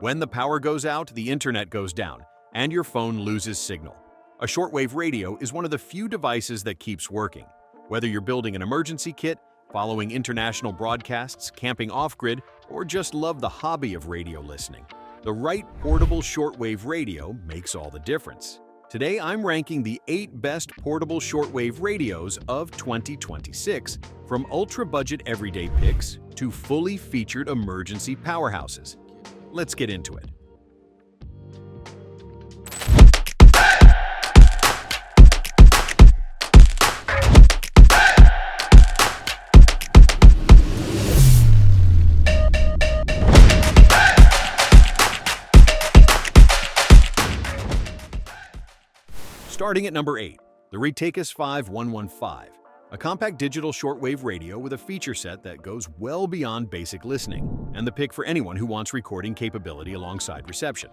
When the power goes out, the internet goes down, and your phone loses signal. A shortwave radio is one of the few devices that keeps working. Whether you're building an emergency kit, following international broadcasts, camping off-grid, or just love the hobby of radio listening, the right portable shortwave radio makes all the difference. Today, I'm ranking the 8 best portable shortwave radios of 2026, from ultra-budget everyday picks to fully featured emergency powerhouses. Let's get into it. Starting at number 8, the Retekess V115, a compact digital shortwave radio with a feature set that goes well beyond basic listening, and the pick for anyone who wants recording capability alongside reception.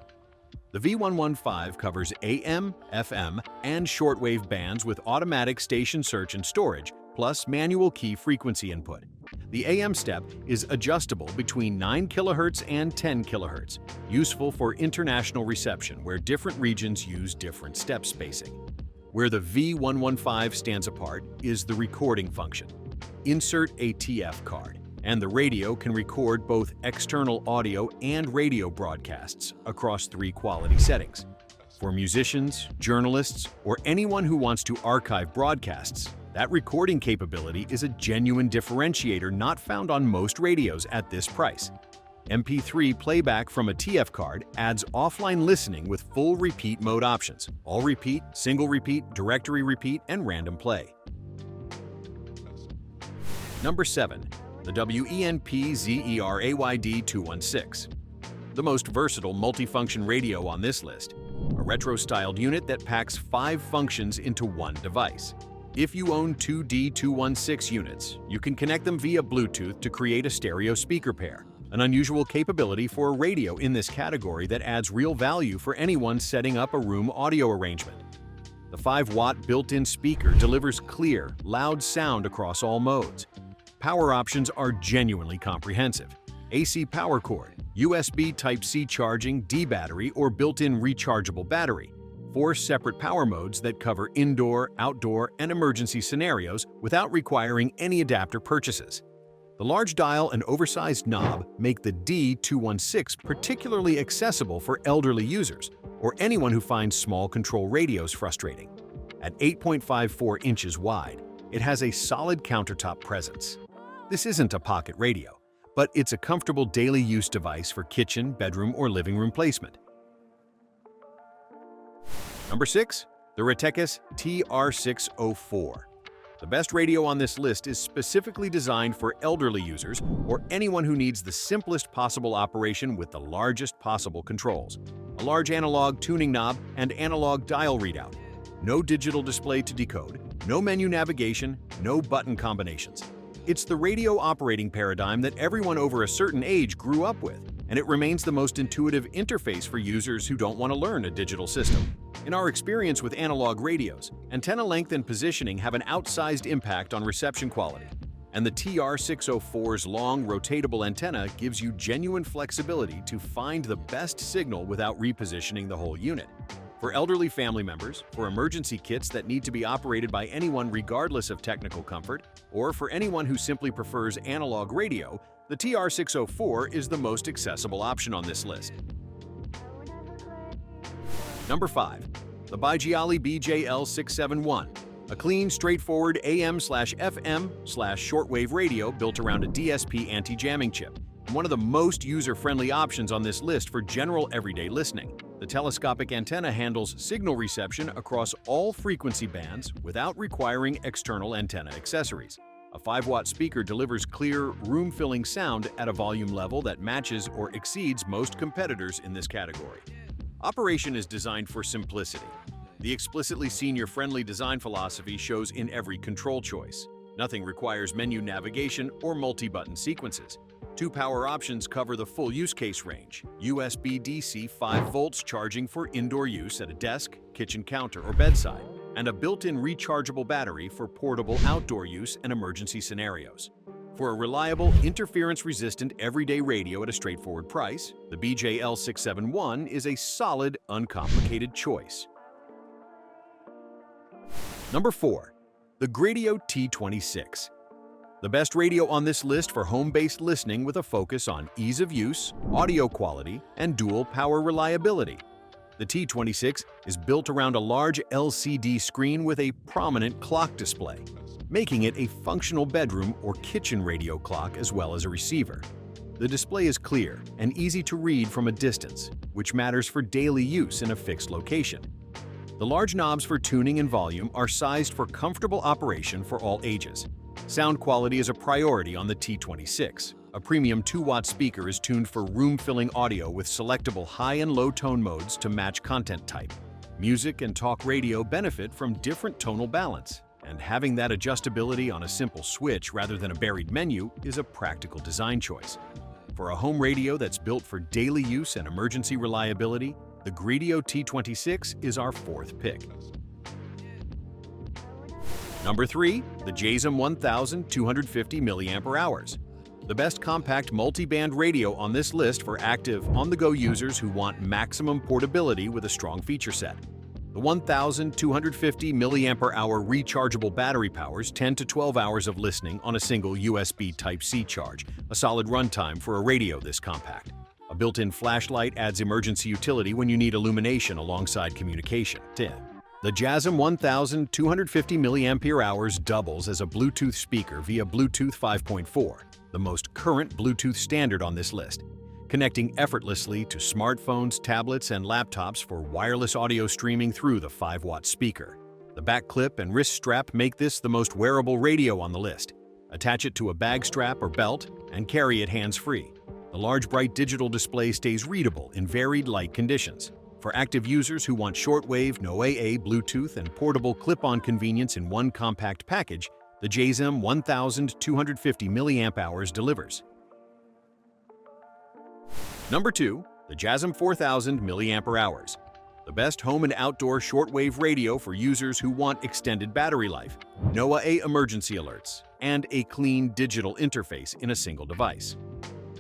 The V115 covers AM, FM, and shortwave bands with automatic station search and storage, plus manual key frequency input. The AM step is adjustable between 9 kHz and 10 kHz, useful for international reception where different regions use different step spacing. Where the V115 stands apart is the recording function. Insert a TF card, and the radio can record both external audio and radio broadcasts across 3 quality settings. For musicians, journalists, or anyone who wants to archive broadcasts, that recording capability is a genuine differentiator not found on most radios at this price. MP3 playback from a TF card adds offline listening with full repeat mode options: all repeat, single repeat, directory repeat, and random play. Number 7. The Wenper AYD216. The most versatile multifunction radio on this list, a retro-styled unit that packs 5 functions into one device. If you own 2 D216 units, you can connect them via Bluetooth to create a stereo speaker pair, an unusual capability for a radio in this category that adds real value for anyone setting up a room audio arrangement. The 5-watt built-in speaker delivers clear, loud sound across all modes. Power options are genuinely comprehensive: AC power cord, USB Type-C charging, D-battery, or built-in rechargeable battery. 4 separate power modes that cover indoor, outdoor, and emergency scenarios without requiring any adapter purchases. The large dial and oversized knob make the D216 particularly accessible for elderly users or anyone who finds small control radios frustrating. At 8.54 inches wide, it has a solid countertop presence. This isn't a pocket radio, but it's a comfortable daily use device for kitchen, bedroom, or living room placement. Number 6. The Retekess TR604. The best radio on this list is specifically designed for elderly users or anyone who needs the simplest possible operation with the largest possible controls: a large analog tuning knob and analog dial readout. No digital display to decode, no menu navigation, no button combinations. It's the radio operating paradigm that everyone over a certain age grew up with, and it remains the most intuitive interface for users who don't want to learn a digital system. In our experience with analog radios, antenna length and positioning have an outsized impact on reception quality, and the TR604's long, rotatable antenna gives you genuine flexibility to find the best signal without repositioning the whole unit. For elderly family members, for emergency kits that need to be operated by anyone regardless of technical comfort, or for anyone who simply prefers analog radio, the TR604 is the most accessible option on this list. Number 5. The Baijiali BJL671, a clean, straightforward AM/FM/shortwave radio built around a DSP anti-jamming chip, and one of the most user-friendly options on this list for general everyday listening. The telescopic antenna handles signal reception across all frequency bands without requiring external antenna accessories. A 5-watt speaker delivers clear, room-filling sound at a volume level that matches or exceeds most competitors in this category. Operation is designed for simplicity. The explicitly senior-friendly design philosophy shows in every control choice. Nothing requires menu navigation or multi-button sequences. 2 power options cover the full use case range: USB-DC 5 volts charging for indoor use at a desk, kitchen counter, or bedside, and a built-in rechargeable battery for portable outdoor use and emergency scenarios. For a reliable, interference-resistant everyday radio at a straightforward price, the BJL671 is a solid, uncomplicated choice. Number 4. The Greadio T26. The best radio on this list for home-based listening with a focus on ease of use, audio quality, and dual power reliability. The T26 is built around a large LCD screen with a prominent clock display, making it a functional bedroom or kitchen radio clock as well as a receiver. The display is clear and easy to read from a distance, which matters for daily use in a fixed location. The large knobs for tuning and volume are sized for comfortable operation for all ages. Sound quality is a priority on the T26. A premium 2-watt speaker is tuned for room-filling audio with selectable high and low tone modes to match content type. Music and talk radio benefit from different tonal balance, and having that adjustability on a simple switch rather than a buried menu is a practical design choice. For a home radio that's built for daily use and emergency reliability, the Greadio T26 is our 4th pick. Number 3. The Jazmm 1250 mAh. The best compact multi-band radio on this list for active, on-the-go users who want maximum portability with a strong feature set. The 1250 mAh rechargeable battery powers 10 to 12 hours of listening on a single USB Type-C charge, a solid runtime for a radio this compact. A built-in flashlight adds emergency utility when you need illumination alongside communication. The Jazmm 1250 mAh doubles as a Bluetooth speaker via Bluetooth 5.4, the most current Bluetooth standard on this list, connecting effortlessly to smartphones, tablets, and laptops for wireless audio streaming through the 5-watt speaker. The back clip and wrist strap make this the most wearable radio on the list. Attach it to a bag strap or belt and carry it hands-free. The large bright digital display stays readable in varied light conditions. For active users who want shortwave, no AA, Bluetooth, and portable clip-on convenience in one compact package, the Jazmm 1250 mAh delivers. Number 2. The Jazmm 4000 mAh. The best home and outdoor shortwave radio for users who want extended battery life, no AA emergency alerts, and a clean digital interface in a single device.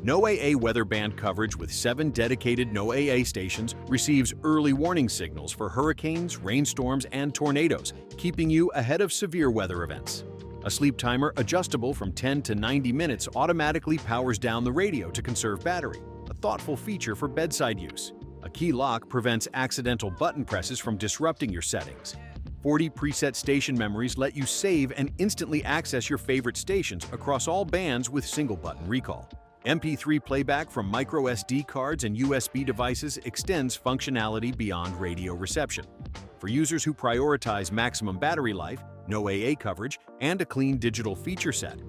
No AA weather band coverage with 7 dedicated No AA stations receives early warning signals for hurricanes, rainstorms, and tornadoes, keeping you ahead of severe weather events. A sleep timer adjustable from 10 to 90 minutes automatically powers down the radio to conserve battery, a thoughtful feature for bedside use. A key lock prevents accidental button presses from disrupting your settings. 40 preset station memories let you save and instantly access your favorite stations across all bands with single-button recall. MP3 playback from micro SD cards and USB devices extends functionality beyond radio reception. For users who prioritize maximum battery life, no AA coverage, and a clean digital feature set,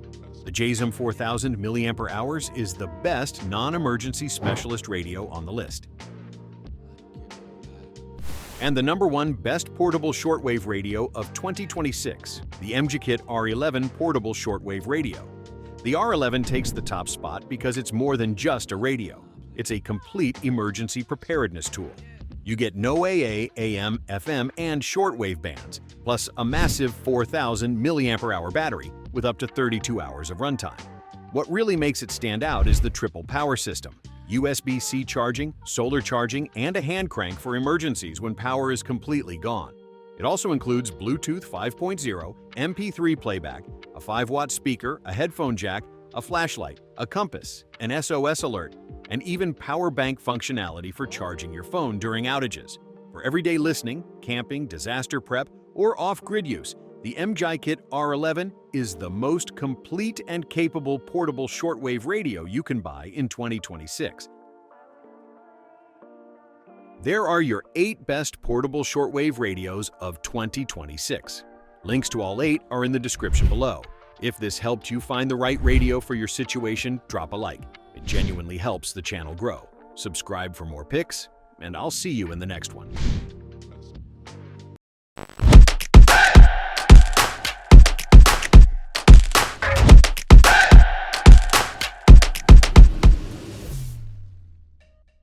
the Jazmm 4000 mAh is the best non-emergency specialist radio on the list. And the number 1 best portable shortwave radio of 2026, the MJIKIT R11 portable shortwave radio. The R11 takes the top spot because it's more than just a radio. It's a complete emergency preparedness tool. You get no AA, AM, FM, and shortwave bands, plus a massive 4000 mAh battery with up to 32 hours of runtime. What really makes it stand out is the triple power system: USB-C charging, solar charging, and a hand crank for emergencies when power is completely gone. It also includes Bluetooth 5.0, MP3 playback, a 5-watt speaker, a headphone jack, a flashlight, a compass, an SOS alert, and even power bank functionality for charging your phone during outages. For everyday listening, camping, disaster prep, or off-grid use, the MJIKIT R11 is the most complete and capable portable shortwave radio you can buy in 2026. There are your 8 best portable shortwave radios of 2026. Links to all 8 are in the description below. If this helped you find the right radio for your situation, drop a like. It genuinely helps the channel grow. Subscribe for more picks, and I'll see you in the next one.